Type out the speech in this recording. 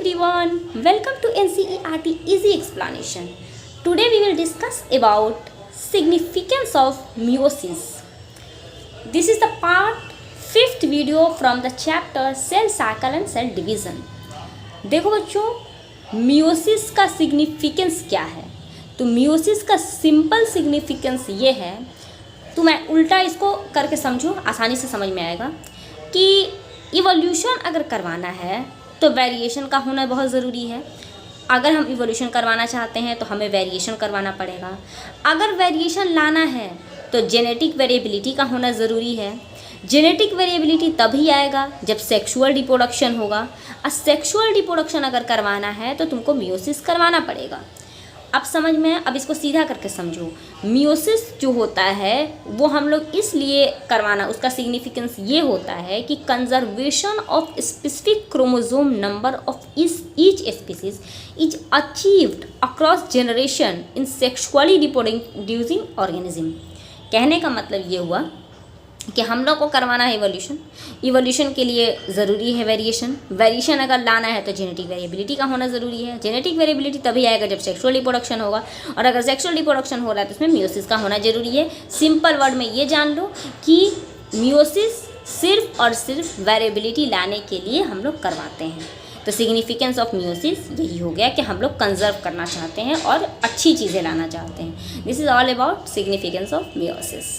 everyone, welcome to NCERT Easy Explanation. Today we will discuss about significance of meiosis. This is the part 5th video from the chapter cell cycle and cell division. देखो बच्चों, meiosis का significance क्या है? तो meiosis का simple significance ये है, तो मैं उल्टा इसको करके समझो, आसानी से समझ में आएगा कि इवोल्यूशन अगर करवाना है तो वेरिएशन का होना बहुत ज़रूरी है। अगर हम इवोल्यूशन करवाना चाहते हैं तो हमें वेरिएशन करवाना पड़ेगा। अगर वेरिएशन लाना है तो जेनेटिक वेरिएबिलिटी का होना ज़रूरी है। जेनेटिक वेरिएबिलिटी तभी आएगा जब सेक्सुअल रिप्रोडक्शन होगा। और सेक्सुअल रिप्रोडक्शन अगर करवाना है तो तुमको मियोसिस करवाना पड़ेगा। अब समझ में, अब इसको सीधा करके समझो। मियोसिस जो होता है वो हम लोग इसलिए करवाना, उसका सिग्निफिकेंस ये होता है कि conservation of specific chromosome number of each species is achieved across generation in sexually reproducing organism. कहने का मतलब ये हुआ कि हम लोग को करवाना है इवोल्यूशन के लिए ज़रूरी है वेरिएशन अगर लाना है तो जेनेटिक वेरिएबिलिटी का होना ज़रूरी है। जेनेटिक वेरिएबिलिटी तभी आएगा जब सेक्सुअल रिप्रोडक्शन होगा, और अगर सेक्सुअल रिप्रोडक्शन हो रहा है तो उसमें मियोसिस का होना ज़रूरी है। सिंपल वर्ड में ये जान लो कि मियोसिस सिर्फ और सिर्फ वेरिएबिलिटी लाने के लिए हम लोग करवाते हैं। तो सिग्निफिकेंस ऑफ मियोसिस यही हो गया कि हम लोग कंजर्व करना चाहते हैं और अच्छी चीज़ें लाना चाहते हैं। This is all about significance of meiosis.